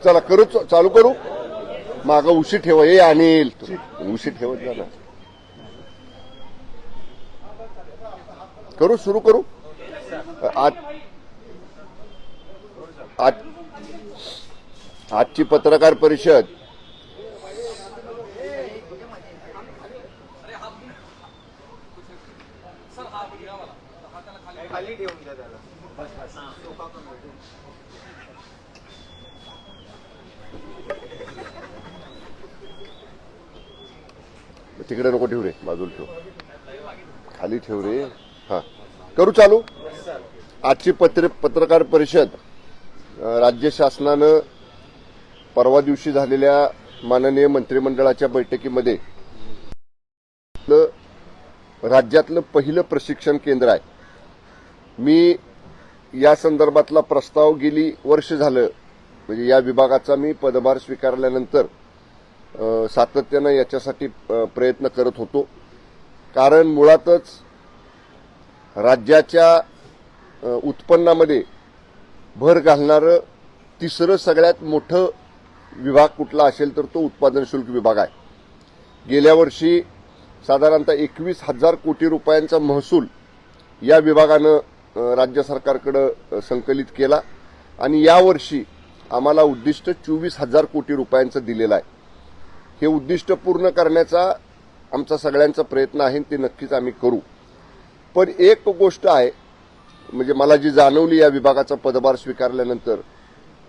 चला करू, चालू करू. मागं उशी ठेवा, हे आणील उशी ठेवत जा ना. करू, सुरू करू. आजची पत्रकार परिषद तिकडे नको ठेव रे, बाजूला ठेव, खाली ठेव रे. हा, करू चालू. आजची पत्रकार परिषद राज्य शासनानं परवा दिवशी झालेल्या माननीय मंत्रिमंडळाच्या बैठकीमध्ये राज्यातलं पहिलं प्रशिक्षण केंद्र आहे. मी या संदर्भातला प्रस्ताव गेली वर्ष झालं, म्हणजे या विभागाचा मी पदभार स्वीकारल्यानंतर सातत्यानं याच्यासाठी प्रयत्न करत होतो. कारण मुळातच राज्याच्या उत्पन्नामध्ये भर घालणारं तिसरं सगळ्यात मोठं विभाग कुठला असेल तर तो उत्पादन शुल्क विभाग आहे. गेल्या वर्षी साधारणतः 21,000 कोटी रुपयांचा महसूल या विभागानं राज्य सरकारकडे संकलित केला आणि यावर्षी आम्हाला उद्दिष्ट 24,000 कोटी रुपयांचं दिलेलं आहे. हे उद्दिष्ट पूर्ण करण्याचा आमचा सगळ्यांचा प्रयत्न आहे, ते नक्कीच आम्ही करू. पण एक गोष्ट आहे, म्हणजे मला जी जाणवली या विभागाचा पदभार स्वीकारल्यानंतर,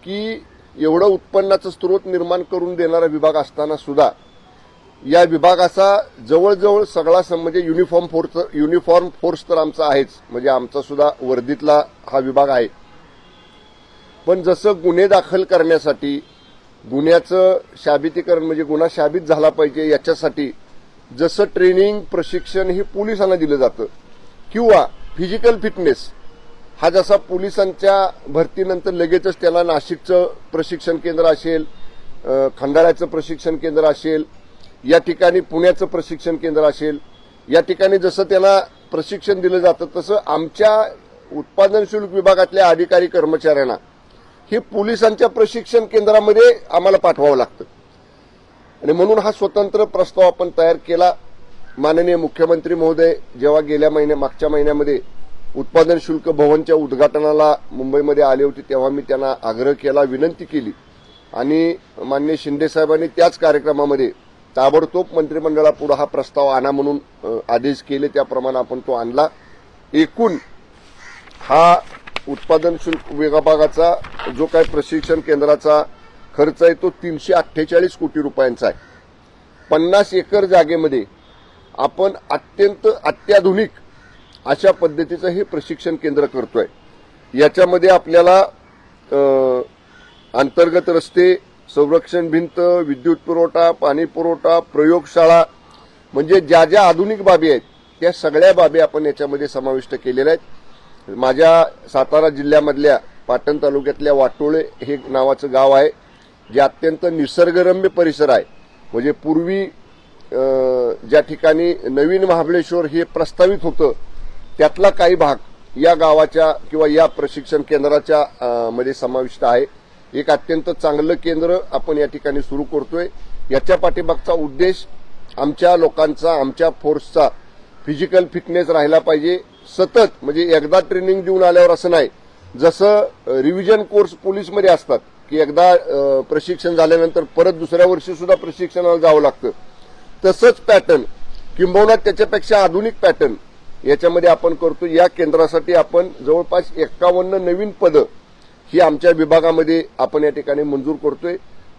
की एवढं उत्पन्नाचं स्रोत निर्माण करून देणारा विभाग असताना सुद्धा या विभागाचा जवळजवळ सगळा म्हणजे युनिफॉर्म फोर्स तर आमचा आहेच, म्हणजे आमचा सुद्धा वर्दीतला हा विभाग आहे. पण जसं गुन्हे दाखल करण्यासाठी गुन्ह्याचं शाबितीकरण म्हणजे गुन्हा शाबित झाला पाहिजे याच्यासाठी जसं ट्रेनिंग प्रशिक्षण हे पोलिसांना दिलं जातं किंवा फिजिकल फिटनेस हा जसा पोलिसांच्या भरतीनंतर लगेचच त्याला नाशिकचं प्रशिक्षण केंद्र असेल, खंडाळ्याचं प्रशिक्षण केंद्र असेल, या ठिकाणी पुण्याचं प्रशिक्षण केंद्र असेल, या ठिकाणी जसं त्यांना प्रशिक्षण दिलं जातं तसं आमच्या उत्पादन शुल्क विभागातल्या अधिकारी कर्मचाऱ्यांना हे पोलिसांच्या प्रशिक्षण केंद्रामध्ये आम्हाला पाठवावं लागतं. आणि म्हणून हा स्वतंत्र प्रस्ताव आपण तयार केला. माननीय मुख्यमंत्री महोदय जेव्हा मागच्या महिन्यामध्ये उत्पादन शुल्क भवनच्या उद्घाटनाला मुंबईमध्ये आले होते तेव्हा मी त्यांना आग्रह केला, विनंती केली आणि माननीय शिंदे साहेबांनी त्याच कार्यक्रमामध्ये ताबडतोब मंत्रिमंडळापुढे हा प्रस्ताव आणा म्हणून आदेश केले. त्याप्रमाणे आपण तो आणला. एकूण हा उत्पादन शुल्क विभागाचा जो काही प्रशिक्षण केंद्राचा खर्च आहे तो 348 कोटी रुपयांचा आहे. 50 एकर जागेमध्ये आपण अत्यंत अत्याधुनिक अशा पद्धतीचं हे प्रशिक्षण केंद्र करतोय. याच्यामध्ये आपल्याला अंतर्गत रस्ते, संरक्षण भिंत, विद्युत पुरवठा, पाणी पुरवठा, प्रयोगशाळा, म्हणजे ज्या ज्या आधुनिक बाबी आहेत त्या सगळ्या बाबी आपण याच्यामध्ये समाविष्ट केलेल्या आहेत. माझ्या सातारा जिल्ह्यामधल्या पाटण तालुक्यातल्या वाटोळे हे नावाचं गाव आहे, जे अत्यंत निसर्गरम्य परिसर आहे. म्हणजे पूर्वी ज्या ठिकाणी नवीन महाबळेश्वर हे प्रस्तावित होतं त्यातला काही भाग या गावाच्या किंवा या प्रशिक्षण केंद्राच्या मध्ये समाविष्ट आहे. एक अत्यंत चांगलं केंद्र आपण या ठिकाणी सुरू करतोय. याच्या पाठीमागचा उद्देश आमच्या लोकांचा, आमच्या फोर्सचा फिजिकल फिटनेस राहिला पाहिजे. सतत म्हणजे एकदा ट्रेनिंग देऊन आल्यावर असं नाही, जसं रिव्हिजन कोर्स पोलीसमध्ये असतात की एकदा प्रशिक्षण झाल्यानंतर परत दुसऱ्या वर्षी सुद्धा प्रशिक्षणाला जावं लागतं, तसंच पॅटर्न किंबहुना त्याच्यापेक्षा आधुनिक पॅटर्न याच्यामध्ये आपण करतो. या केंद्रासाठी आपण जवळपास 51 नवीन पदं ही आमच्या विभागामध्ये आपण या ठिकाणी मंजूर करतोय.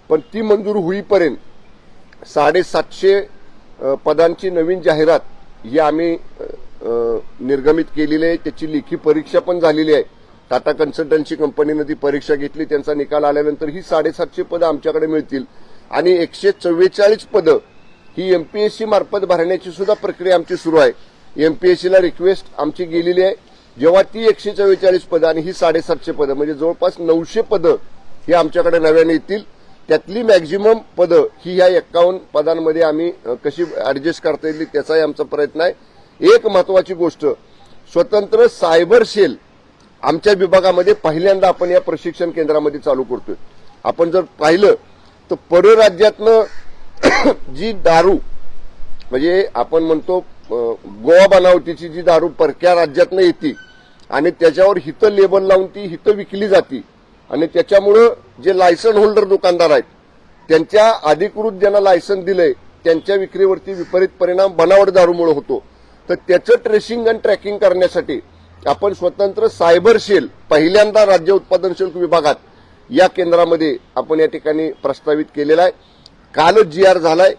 पण ती मंजूर होईपर्यंत 750 पदांची नवीन जाहिरात ही आम्ही निर्गमित केलेली आहे. त्याची लेखी परीक्षा पण झालेली आहे. टाटा कन्सल्टन्सी कंपनीने ती परीक्षा घेतली, त्यांचा निकाल आल्यानंतर ही 750 पदं आमच्याकडे मिळतील आणि 144 पदं ही एमपीएससी मार्फत भरण्याची सुद्धा प्रक्रिया आमची सुरू आहे. एमपीएससीला रिक्वेस्ट आमची गेलेली आहे. जेव्हा ती 144 पदं आणि ही 750 पदं म्हणजे जवळपास 900 पदं ही आमच्याकडे नव्याने येतील. त्यातली मॅक्झिमम पदं ही ह्या 51 पदांमध्ये आम्ही कशी ऍडजस्ट करता येईल त्याचाही आमचा प्रयत्न आहे. एक महत्वाची गोष्ट, स्वतंत्र सायबर सेल आमच्या विभागामध्ये पहिल्यांदा आपण या प्रशिक्षण केंद्रामध्ये चालू करतोय. आपण जर पाहिलं तर परराज्यातनं जी दारू म्हणजे आपण म्हणतो गोवा बनावटीची जी दारू परक्या राज्यातनं येते आणि त्याच्यावर हिथं लेबल लावून ती हिथं विकली जाते आणि त्याच्यामुळं जे लायसन होल्डर दुकानदार आहेत त्यांच्या अधिकृत ज्यांना लायसन दिलंय त्यांच्या विक्रीवरती विपरीत परिणाम बनावट दारूमुळे होतो. तर त्याचं ट्रेसिंग आणि ट्रॅकिंग करण्यासाठी आपण स्वतंत्र सायबर सेल पहिल्यांदा राज्य उत्पादन शुल्क विभागात या केंद्रामध्ये आपण या ठिकाणी प्रस्तावित केलेला आहे. कालच GR झालाय.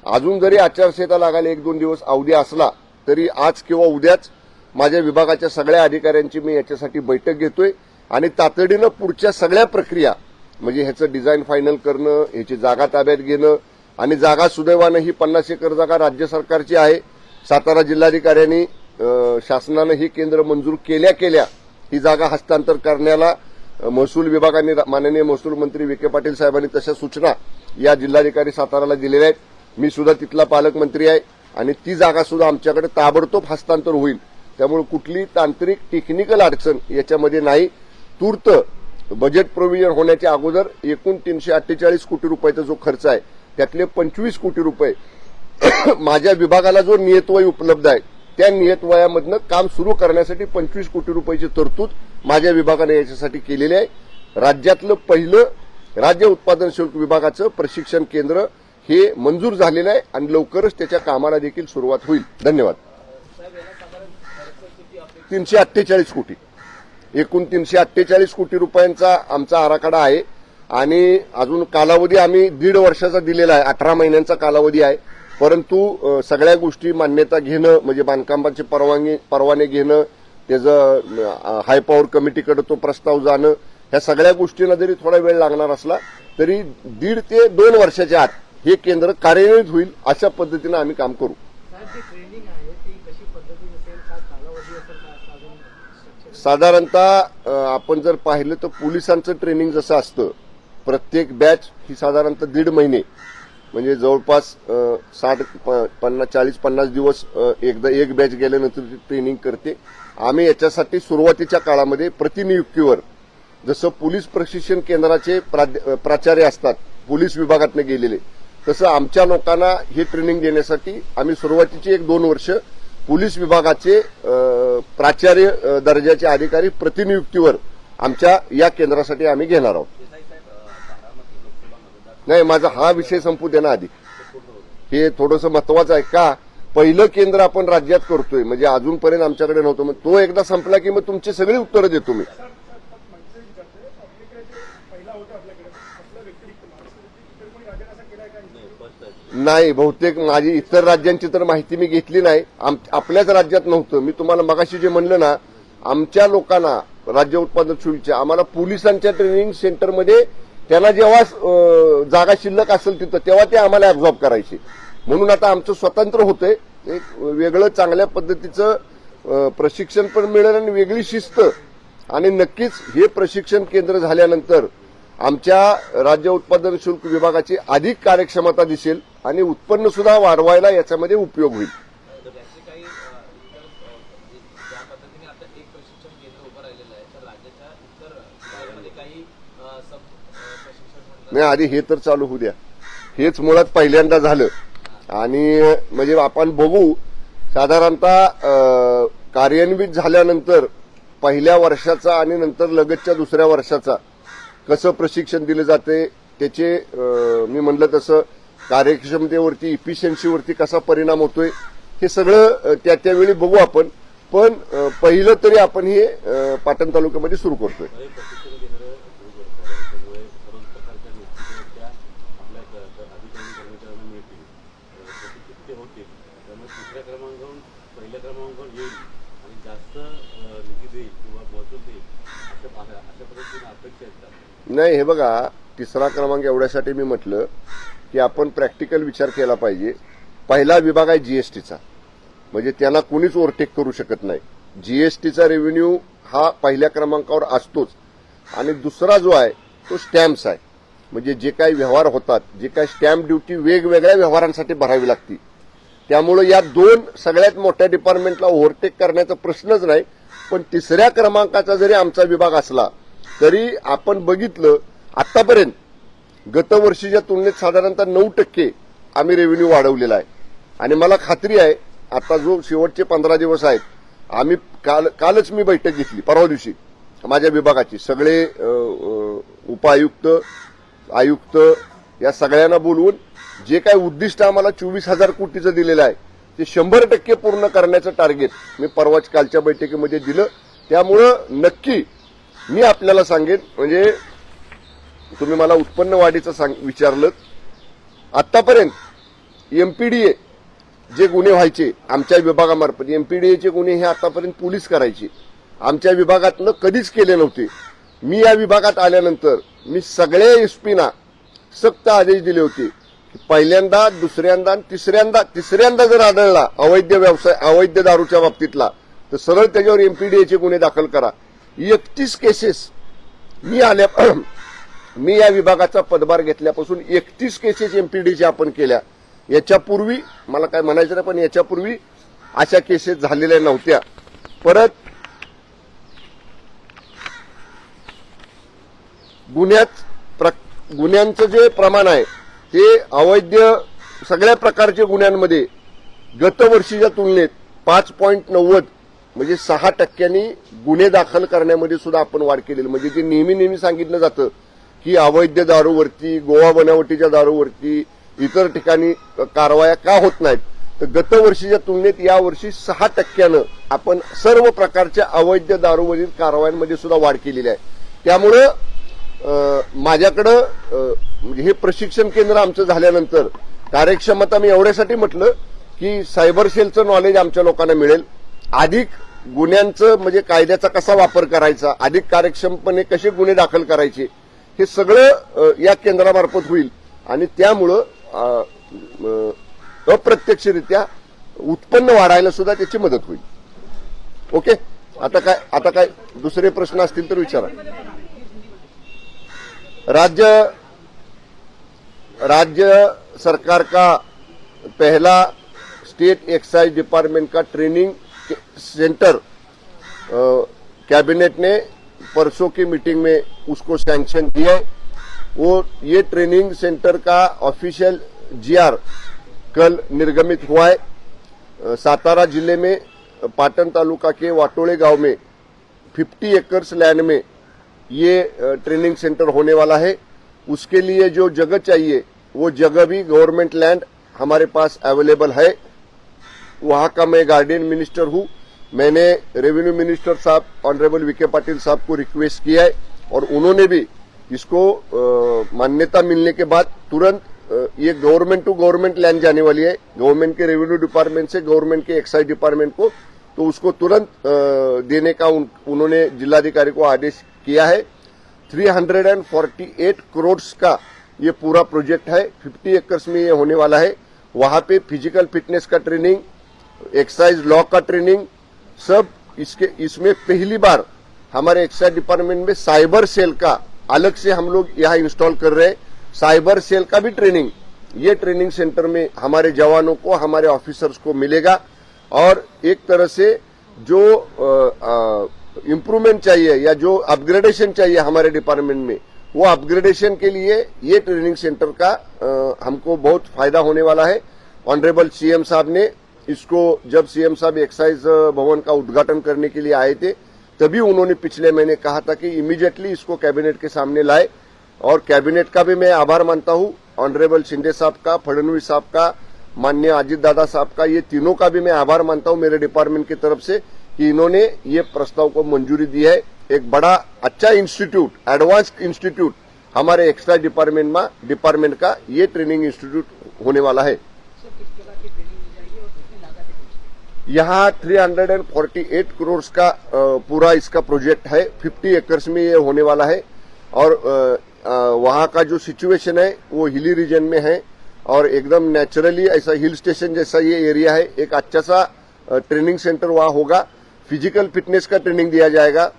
अजून जरी आचारसंहिता लागायला 1-2 दिवस अवधी असला तरी आज किंवा उद्याच माझ्या विभागाच्या सगळ्या अधिकाऱ्यांची मी याच्यासाठी बैठक घेतोय आणि तातडीनं पुढच्या सगळ्या प्रक्रिया म्हणजे ह्याचं डिझाईन फायनल करणं, ह्याची जागा ताब्यात घेणं आणि जागा सुदैवानं ही 50 एकर जागा राज्य सरकारची आहे. सातारा जिल्हाधिकाऱ्यांनी शासनानं ही केंद्र मंजूर केल्या ही जागा हस्तांतर करण्याला महसूल विभागाने माननीय महसूल मंत्री विखे पाटील साहेबांनी तशा सूचना या जिल्हाधिकारी साताराला दिलेल्या आहेत. मी सुद्धा तिथला पालकमंत्री आहे आणि ती जागा सुद्धा आमच्याकडे ताबडतोब हस्तांतर होईल. त्यामुळे कुठली तांत्रिक टेक्निकल अडचण याच्यामध्ये नाही. तूर्त बजेट प्रोव्हिजन होण्याच्या अगोदर एकूण 348 कोटी रुपयाचा जो खर्च आहे त्यातले 25 कोटी रुपये माझ्या विभागाला जो नियतवय उपलब्ध आहे त्या नियतवयामधनं काम सुरू करण्यासाठी 25 कोटी रुपयाची तरतूद माझ्या विभागाने याच्यासाठी केलेली आहे. राज्यातलं पहिलं राज्य उत्पादन शुल्क विभागाचं प्रशिक्षण केंद्र हे मंजूर झालेलं आहे आणि लवकरच त्याच्या कामाला देखील सुरुवात होईल. धन्यवाद. 348 कोटी एकूण 348 कोटी रुपयांचा आमचा आराखडा आहे आणि अजून कालावधी आम्ही 1.5 वर्षाचा दिलेला आहे. 18 महिन्यांचा कालावधी आहे. परंतु सगळ्या गोष्टी मान्यता घेणं म्हणजे बांधकामाचे परवाने घेणं, त्याचं हाय पॉवर कमिटीकडे तो प्रस्ताव जाणं, ह्या सगळ्या गोष्टींना जरी थोडा वेळ लागणार असला तरी 1.5 ते 2 वर्षाच्या आत हे केंद्र कार्यान्वित होईल अशा पद्धतीनं आम्ही काम करू. साधारणतः आपण जर पाहिलं तर पोलिसांचं ट्रेनिंग जसं असतं प्रत्येक बॅच ही साधारणतः 1.5 महिने म्हणजे जवळपास 40-50 दिवस एकदा एक बॅच गेल्यानंतर ती ट्रेनिंग करते. आम्ही याच्यासाठी सुरुवातीच्या काळामध्ये प्रतिनियुक्तीवर जसं पोलीस प्रशिक्षण केंद्राचे प्राचार्य असतात पोलीस विभागातनं गेलेले तसं आमच्या लोकांना हे ट्रेनिंग देण्यासाठी आम्ही सुरुवातीची 1-2 वर्ष पोलीस विभागाचे प्राचार्य दर्जाचे अधिकारी प्रतिनियुक्तीवर आमच्या या केंद्रासाठी आम्ही घेणार आहोत. नाही, माझा हा विषय संपू दे ना आधी. हे थोडंसं महत्वाचं आहे का पहिलं केंद्र आपण राज्यात करतोय म्हणजे अजूनपर्यंत आमच्याकडे नव्हतं. मग तो एकदा संपला की मग तुमची सगळी उत्तरं देतो मी. नाही, बहुतेक माझी इतर राज्यांची तर माहिती मी घेतली नाही. आपल्याच राज्यात नव्हतं. मी तुम्हाला मगाशी जे म्हणलं ना आमच्या लोकांना राज्य उत्पादन शुल्कच्या आम्हाला पोलिसांच्या ट्रेनिंग सेंटरमध्ये त्यांना जेव्हा जागा शिल्लक असेल तिथं तेव्हा ते आम्हाला ऍब्झॉर्ब करायचे. म्हणून आता आमचं स्वतंत्र होतंय. एक वेगळं चांगल्या पद्धतीचं प्रशिक्षण पण मिळेल आणि वेगळी शिस्त आणि नक्कीच हे प्रशिक्षण केंद्र झाल्यानंतर आमच्या राज्य उत्पादन शुल्क विभागाची अधिक कार्यक्षमता दिसेल आणि उत्पन्न सुद्धा वाढवायला याच्यामध्ये उपयोग होईल. नाही, आधी हे तर चालू होऊ द्या. हेच मुळात पहिल्यांदा झालं आणि म्हणजे आपण बघू साधारणतः कार्यान्वित झाल्यानंतर पहिल्या वर्षाचा आणि नंतर लगतच्या दुसऱ्या वर्षाचा कसं प्रशिक्षण दिलं जाते त्याचे मी म्हणलं तसं कार्यक्षमतेवरती इफिशियन्सीवरती कसा परिणाम होतोय हे सगळं त्यावेळी बघू आपण. पण पहिलं तरी आपण हे पाटण तालुक्यामध्ये सुरू करतोय. नाही, हे बघा 3रा क्रमांक एवढ्यासाठी मी म्हटलं की आपण प्रॅक्टिकल विचार केला पाहिजे. पहिला विभाग आहे जीएसटीचा म्हणजे त्यांना कोणीच ओव्हरटेक करू शकत नाही. जीएसटीचा रेव्हेन्यू हा पहिल्या क्रमांकावर असतोच आणि दुसरा जो आहे तो स्टॅम्प्स आहे. म्हणजे जे काही व्यवहार होतात जे काही स्टॅम्प ड्युटी वेगवेगळ्या व्यवहारांसाठी भरावी लागते. त्यामुळे या 2 सगळ्यात मोठ्या डिपार्टमेंटला ओव्हरटेक करण्याचा प्रश्नच नाही. पण तिसऱ्या क्रमांकाचा जरी आमचा विभाग असला तरी आपण बघितलं आतापर्यंत गतवर्षीच्या तुलनेत साधारणतः 9% आम्ही रेव्हेन्यू वाढवलेला आहे. आणि मला खात्री आहे आता जो शेवटचे 15 दिवस आहेत, आम्ही कालच मी बैठक घेतली परवा दिवशी माझ्या विभागाची, सगळे उपायुक्त आयुक्त या सगळ्यांना बोलवून जे काही उद्दिष्ट आम्हाला 24,000 कोटीचं दिलेलं आहे ते 100% पूर्ण करण्याचं टार्गेट मी परवाच कालच्या बैठकीमध्ये दिलं. त्यामुळं नक्की मी आपल्याला सांगेन, म्हणजे तुम्ही मला उत्पन्न वाढीचं विचारलं, आतापर्यंत एमपीडीए जे गुन्हे व्हायचे आमच्या विभागामार्फत, एमपीडीएचे गुन्हे हे आतापर्यंत पोलीस करायचे, आमच्या विभागातनं कधीच केले नव्हते. मी या विभागात आल्यानंतर मी सगळ्या एसपीना सक्त आदेश दिले होते की पहिल्यांदा, दुसऱ्यांदा, तिसऱ्यांदा जर आढळला अवैध व्यवसाय, अवैध दारूच्या बाबतीतला, तर सरळ त्याच्यावर एमपीडीएचे गुन्हे दाखल करा. 31 केसेस मी या विभागाचा पदभार घेतल्यापासून 31 केसेस एमपीडीच्या आपण केल्या. याच्यापूर्वी मला काय म्हणायचं नाही, पण याच्यापूर्वी अशा केसेस झालेल्या नव्हत्या. परत गुन्ह्यांचं जे प्रमाण आहे ते अवैध सगळ्या प्रकारच्या गुन्ह्यांमध्ये गतवर्षीच्या तुलनेत 5.90 म्हणजे 6% गुन्हे दाखल करण्यामध्ये सुद्धा आपण वाढ केलेली. म्हणजे जे नेहमी सांगितलं जातं की अवैध दारूवरती, गोवा बनावटीच्या दारूवरती इतर ठिकाणी कारवाया का होत नाहीत, तर गतवर्षीच्या तुलनेत यावर्षी 6% आपण सर्व प्रकारच्या अवैध दारूवरील कारवायांमध्ये सुद्धा वाढ केलेली आहे. त्यामुळं माझ्याकडं हे प्रशिक्षण केंद्र आमचं झाल्यानंतर कार्यक्षमता मी एवढ्यासाठी म्हटलं की सायबर सेलचं नॉलेज आमच्या लोकांना मिळेल, अधिक गुन्ह्यांचं म्हणजे कायद्याचा कसा वापर करायचा, अधिक कार्यक्षमपणे कसे गुन्हे दाखल करायचे, हे सगळं या केंद्रामार्फत होईल. आणि त्यामुळं अप्रत्यक्षरित्या उत्पन्न वाढायला सुद्धा त्याची मदत होईल. ओके, आता काय दुसरे प्रश्न असतील तर विचारा. राज्य सरकार का पहला स्टेट एक्साइज डिपार्टमेंट का ट्रेनिंग सेंटर कैबिनेट ने परसों की मीटिंग में उसको सैंक्शन दिया है. वो ये ट्रेनिंग सेंटर का ऑफिशियल जीआर कल निर्गमित हुआ है. सातारा जिले में पाटन तालुका के वाटोड़े गांव में 50 एकर्स लैंड में ये ट्रेनिंग सेंटर होने वाला है. उसके लिए जो जगह चाहिए वो जगह भी गवर्नमेंट लैंड हमारे पास अवेलेबल है. वहां का मैं गार्डियन मिनिस्टर हूं. मैंने रेवेन्यू मिनिस्टर साहब ऑनरेबल विखे पाटिल साहब को रिक्वेस्ट किया है और उन्होंने भी इसको मान्यता मिलने के बाद तुरंत ये गवर्नमेंट टू गवर्नमेंट लैंड जाने वाली है, गवर्नमेंट के रेवेन्यू डिपार्टमेंट से गवर्नमेंट के एक्साइज डिपार्टमेंट को, तो उसको तुरंत देने का उन्होंने जिलाधिकारी को आदेश किया है. 348 करोड़ का ये पूरा प्रोजेक्ट है. 50 एकर्स में ये होने वाला है. वहां पे फिजिकल फिटनेस का ट्रेनिंग, एक्साइज लॉ का ट्रेनिंग, सब इसमें पहली बार हमारे एक्साइज डिपार्टमेंट में साइबर सेल का अलग से हम लोग यहाँ इंस्टॉल कर रहे हैं. साइबर सेल का भी ट्रेनिंग ये ट्रेनिंग सेंटर में हमारे जवानों को, हमारे ऑफिसर्स को मिलेगा. और एक तरह से जो इम्प्रूवमेंट चाहिए या जो अपग्रेडेशन चाहिए हमारे डिपार्टमेंट में, वो अपग्रेडेशन के लिए ये ट्रेनिंग सेंटर का हमको बहुत फायदा होने वाला है. ऑनरेबल सीएम साहब ने इसको, जब सीएम साहब एक्साइज भवन का उद्घाटन करने के लिए आए थे, तभी उन्होंने पिछले महीने कहा था कि इमीडिएटली इसको कैबिनेट के सामने लाए. और कैबिनेट का भी मैं आभार मानता हूं, ऑनरेबल शिंदे साहब का, फडणवीस साहब का, माननीय अजित दादा साहब का, ये तीनों का भी मैं आभार मानता हूं मेरे डिपार्टमेंट की तरफ से कि इन्होंने ये प्रस्ताव को मंजूरी दी है. एक बड़ा अच्छा इंस्टीट्यूट, एडवांस्ड इंस्टीट्यूट हमारे एक्साइज डिपार्टमेंट का ये ट्रेनिंग इंस्टीट्यूट होने वाला है. यहाँ 348 करोड़ का पूरा इसका प्रोजेक्ट है. 50 एकर्स में ये होने वाला है. और वहाँ का जो सिचुएशन है वो हिली रीजन में है और एकदम नेचुरली ऐसा हिल स्टेशन जैसा ये एरिया है. एक अच्छा सा ट्रेनिंग सेंटर वहाँ होगा. फिजिकल फिटनेस का ट्रेनिंग दिया जाएगा,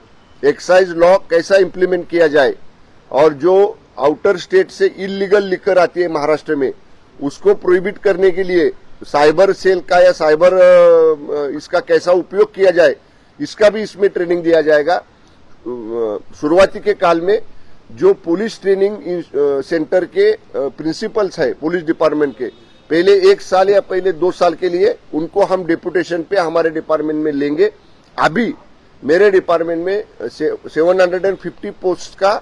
एक्साइज लॉ कैसा इंप्लीमेंट किया जाए, और जो आउटर स्टेट से इलीगल लिकर आती है महाराष्ट्र में उसको प्रोहिबिट करने के लिए साइबर सेल का या साइबर इसका कैसा उपयोग किया जाए, इसका भी इसमें ट्रेनिंग दिया जाएगा। शुरुआती के काल में जो पुलिस ट्रेनिंग सेंटर के प्रिंसिपल्स है पुलिस डिपार्टमेंट के, पहले 1 साल या पहले 2 साल के लिए उनको हम डेपुटेशन पे हमारे डिपार्टमेंट में लेंगे। अभी मेरे डिपार्टमेंट में 750 पोस्ट का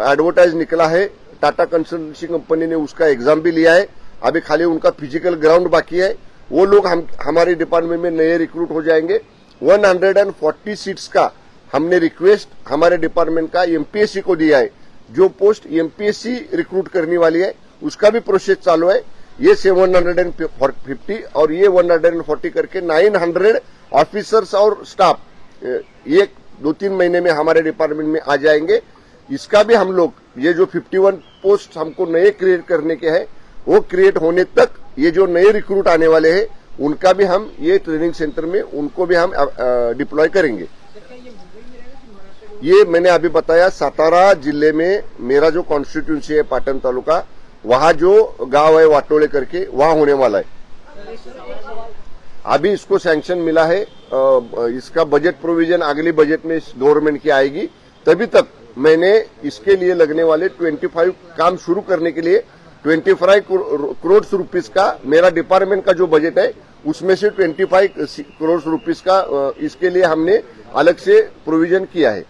एडवर्टाइज निकला है। टाटा कंसल्टेंसी कंपनी ने उसका एग्जाम भी लिया है। अभी खाली उनका फिजिकल ग्राउंड बाकी है। वो लोग हमारे डिपार्टमेंट में नए रिक्रूट हो जाएंगे। 140 सीट्स का हमने रिक्वेस्ट हमारे डिपार्टमेंट का एमपीएससी को दिया है। जो पोस्ट एमपीएससी रिक्रूट करने वाली है उसका भी प्रोसेस चालू है। ये 750 और ये 140 करके 900 ऑफिसर्स और स्टाफ 1-2-3 महीने में हमारे डिपार्टमेंट में आ जाएंगे। इसका भी हम लोग ये जो 51 पोस्ट हमको नए क्रिएट करने के हैं, वो क्रिएट होने तक ये जो नए रिक्रूट आने वाले हैं उनका भी हम ये ट्रेनिंग सेंटर में उनको भी हम डिप्लॉय करेंगे। ये मैंने अभी बताया, सातारा जिले में मेरा जो कॉन्स्टिट्यूंसी है पाटन तालुका, वहां जो गांव है वाटोले करके, वहां होने वाला है। अभी इसको सैंक्शन मिला है। इसका बजट प्रोविजन अगली बजट में गवर्नमेंट की आएगी। तभी तक मैंने इसके लिए लगने वाले 25 काम शुरू करने के लिए 25 करोड़ रुपीस का मेरा डिपार्टमेंट का जो बजट है उसमें से 25 करोड़ रुपीस का इसके लिए हमने अलग से प्रोविजन किया है।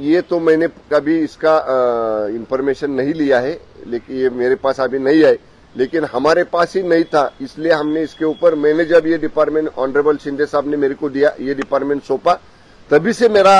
ये तो मैंने कभी इसका इंफॉर्मेशन नहीं लिया है, लेकिन ये मेरे पास अभी नहीं है। लेकिन हमारे पास ही नहीं था, इसलिए हमने इसके ऊपर, मैंने जब ये डिपार्टमेंट ऑनरेबल शिंदे साहब ने मेरे को दिया, ये डिपार्टमेंट सौंपा, तभी से मेरा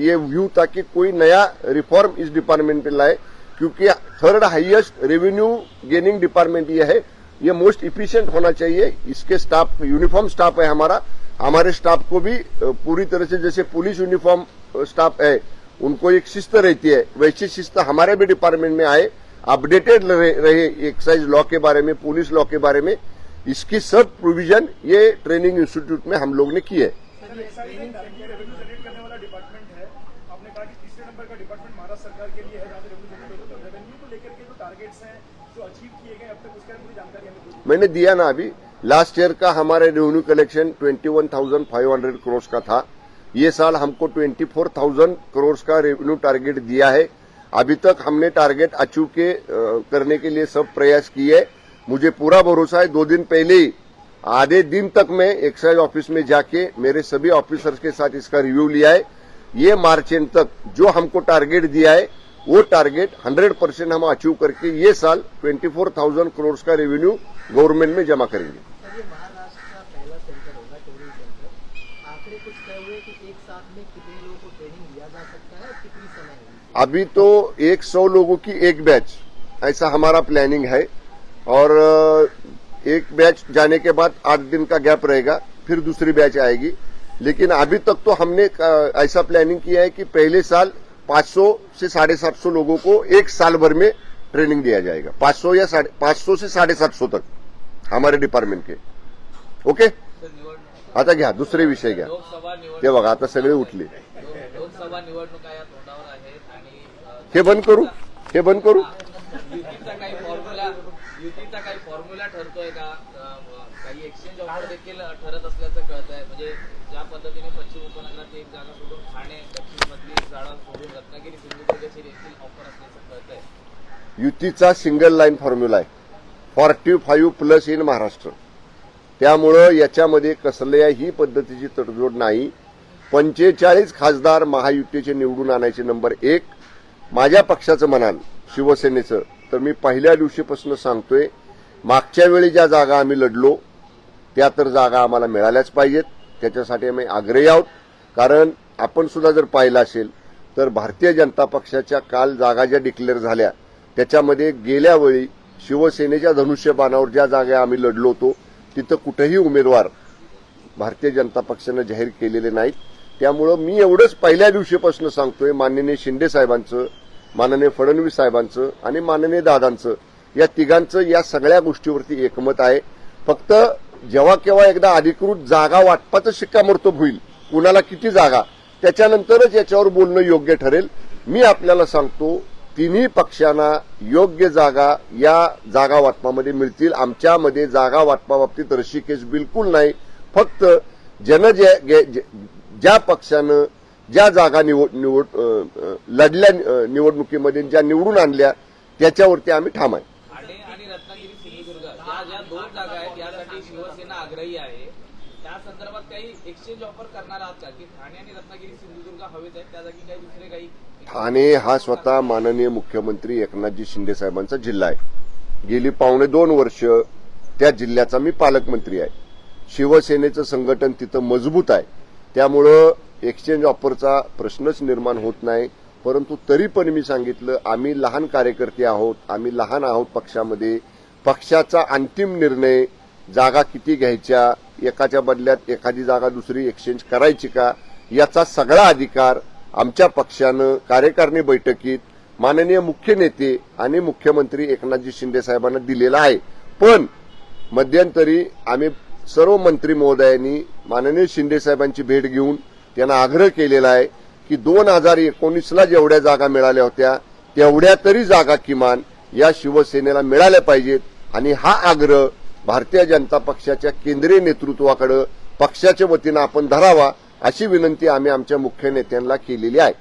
ये व्यू था कि कोई नया रिफॉर्म इस डिपार्टमेंट पे लाए, क्योंकि 3rd highest revenue gaining department ये है। ये मोस्ट इफिशिएंट होना चाहिए। इसके स्टाफ यूनिफॉर्म स्टाफ है हमारा। हमारे स्टाफ को भी पूरी तरह से जैसे पुलिस यूनिफॉर्म स्टाफ है उनको एक शिस्त रहती है, वैसी शिस्त हमारे भी डिपार्टमेंट में आए, अपडेटेड रहे एक्साइज लॉ के बारे में, पुलिस लॉ के बारे में। इसकी सब प्रोविजन ये ट्रेनिंग इंस्टीट्यूट में हम लोग ने की है। मैंने दिया ना अभी, लास्ट ईयर का हमारे रेवेन्यू कलेक्शन 21,500 करोड़ का था। ये साल हमको 24,000 करोड़ का रेवेन्यू टारगेट दिया है। अभी तक हमने टारगेट अचीव करने के लिए सब प्रयास किए। मुझे पूरा भरोसा है। 2 दिन पहले ही आधे दिन तक मैं एक्साइज ऑफिस में जाके मेरे सभी ऑफिसर्स के साथ इसका रिव्यू लिया है। ये मार्च एंड तक जो हमको टारगेट दिया है वो टारगेट 100% हम अचीव करके ये साल 24,000 करोड़ का रेवेन्यू गवर्नमेंट में जमा करेंगे। अभी तो 100 लोगों की एक बैच, ऐसा हमारा प्लानिंग है। और एक बैच जाने के बाद 8 दिन का गैप रहेगा, फिर दूसरी बैच आएगी। लेकिन अभी तक तो हमने ऐसा प्लानिंग किया है कि पहले साल 500 से 750 लोगों को एक साल भर में ट्रेनिंग दिया जाएगा। 500 से 750 तक हमारे डिपार्टमेंट के। ओके, आता घ्या दुसरे विषय घ्या। ते बघा आता सगळे उठले। लोकसभा निवडणुका या तोंडावर आहेत आणि हे बंद करू, हे बंद करू। युतीचा काही फॉर्म्युला ठरतोय का? काही एक्सचेंज ऑफर देखील ठरत असल्याचं कळत आहे। म्हणजे ज्या पद्धतीने पश्चिम उपनगरात एक जागा सोडून ठाणे, दक्षिण मधली एक जागा सोडून रत्नागिरी, सिंधुदुर्गची देखील ऑफर असल्याचं कळत आहे। युतीचा सिंगल लाईन फॉर्म्युला आहे, 45+ इन महाराष्ट्र। त्यामुळं याच्यामध्ये कसल्याही पद्धतीची तडजोड नाही। 45 खासदार महायुतीचे निवडून आणायचे नंबर 1। माझ्या पक्षाचं म्हणाल, शिवसेनेचं, तर मी पहिल्या दिवशीपासून सांगतोय, मागच्या वेळी ज्या जागा आम्ही लढलो त्या तर जागा आम्हाला मिळाल्याच पाहिजेत। त्याच्यासाठी आम्ही आग्रही आहोत। कारण आपण सुद्धा जर पाहिलं असेल तर भारतीय जनता पक्षाच्या काल जागा ज्या डिक्लेअर झाल्या त्याच्यामध्ये गेल्या वेळी शिवसेनेच्या धनुष्यबाणावर ज्या जागा आम्ही लढलो होतो तिथं कुठेही उमेदवार भारतीय जनता पक्षानं जाहीर केलेले नाहीत। त्यामुळं मी एवढंच पहिल्या दिवशीपासून सांगतोय, माननीय शिंदे साहेबांचं, माननीय फडणवीस साहेबांचं आणि माननीय दादांचं, या तिघांचं या सगळ्या गोष्टीवरती एकमत आहे। फक्त जेव्हा केव्हा एकदा अधिकृत जागा वाटपाचं शिक्कामोर्तब होईल, कुणाला किती जागा, त्याच्यानंतरच याच्यावर बोलणं योग्य ठरेल। मी आपल्याला सांगतो, तिन्ही पक्षांना योग्य जागा या जागा वाटपामध्ये मिळतील. आमच्यामध्ये जागा वाटपाबाबतीत रशिकेश बिलकुल नाही. फक्त ज्या पक्षानं ज्या जागा लढल्या निवडणुकीमध्ये ज्या निवडून आणल्या त्याच्यावरती आम्ही ठाम आहे. ठाणे आणि रत्नागिरी सिंधुदुर्ग या ज्या दोन जागा आहेत यासाठी शिवसेना आग्रही आहे. त्या संदर्भात काही एक्सचेंज ऑफर करणार आहात का की ठाणे आणि रत्नागिरी सिंधुदुर्ग हवेच आहेत त्या जागी काही दुसरे काही? ठाणे हा स्वतः माननीय मुख्यमंत्री एकनाथजी शिंदे साहेबांचा जिल्हा आहे. गेली 2.5 वर्ष त्या जिल्ह्याचा मी पालकमंत्री आहे. शिवसेनेचं संघटन तिथं मजबूत आहे. त्यामुळं एक्सचेंज ऑफरचा प्रश्नच निर्माण होत नाही. परंतु तरी पण मी सांगितलं, आम्ही लहान कार्यकर्ते आहोत, आम्ही लहान आहोत पक्षामध्ये. पक्षाचा अंतिम निर्णय जागा किती घ्यायच्या, एकाच्या बदल्यात एखादी जागा दुसरी एक्सचेंज करायची का, याचा सगळा अधिकार आमच्या पक्षानं कार्यकारिणी बैठकीत माननीय मुख्य नेते आणि मुख्यमंत्री एकनाथजी शिंदे साहेबांना दिलेला आहे. पण मध्यंतरी आम्ही सर्व मंत्री महोदयांनी माननीय शिंदे साहेबांची भेट घेऊन त्यांना आग्रह केलेला आहे की 2019ला जेवढ्या जागा मिळाल्या होत्या तेवढ्या तरी जागा किमान या शिवसेनेला मिळाल्या पाहिजेत. आणि हा आग्रह भारतीय जनता पक्षाच्या केंद्रीय नेतृत्वाकडे पक्षाच्या वतीनं आपण धरावा अशी विनंती आम्ही आमच्या मुख्य नेत्यांना केलेली आहे.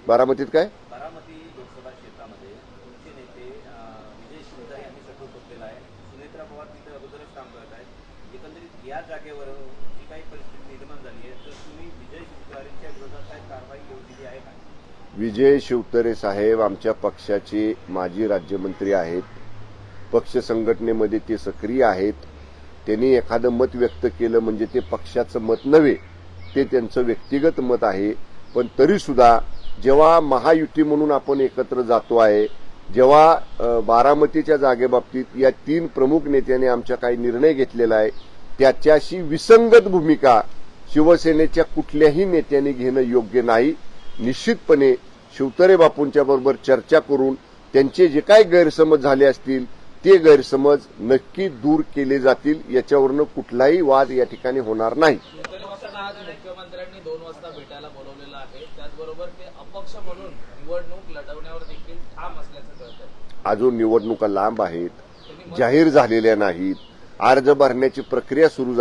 बारामतीत काय बारामती लोकसभा क्षेत्रामध्ये तुमचे नेते विजय शिवतारे यांनी सपोर्ट केलेला आहे. सुनेत्रा पवार तिथे अगोदरच काम करत आहेत. एकंदरीत या जागेवर जी काही परिस्थिती निर्माण झाली आहे तर तुम्ही विजय शिवतारेंच्या विरोधात काय कारवाई योजली आहे का? विजय शिवतारे साहेब आमच्या पक्षाचे माजी राज्यमंत्री आहेत. पक्ष संघटनेमध्ये ते सक्रिय आहेत. त्यांनी एखादं मत व्यक्त केलं म्हणजे ते पक्षाचं मत नव्हे, ते त्यांचं व्यक्तिगत मत आहे. पण तरी सुद्धा जेव्हा महायुती म्हणून आपण एकत्र जातो आहे, जेव्हा बारामतीच्या जागेबाबतीत या 3 प्रमुख नेत्यांनी आमच्या काही निर्णय घेतलेला आहे, त्याच्याशी विसंगत भूमिका शिवसेनेच्या कुठल्याही नेत्यांनी घेणं योग्य नाही. निश्चितपणे शिवतारे बापूंच्या बरोबर चर्चा करून त्यांचे जे काही गैरसमज झाले असतील ते गैरसमज नक्की दूर केले जातील. याच्यावरनं कुठलाही वाद या ठिकाणी होणार नाही. आज मुख्यमंत्र्यांनी 2 वाजता भेटायला बोलवलेलं आहे. त्याचबरोबर ते अपक्ष म्हणून निवडणूक लढवण्यावर देखील ठाम असल्याचं कळतंय. अजून निवडणुका लांब आहेत, जाहीर झालेल्या नाहीत. अर्ज भरण्याची प्रक्रिया सुरू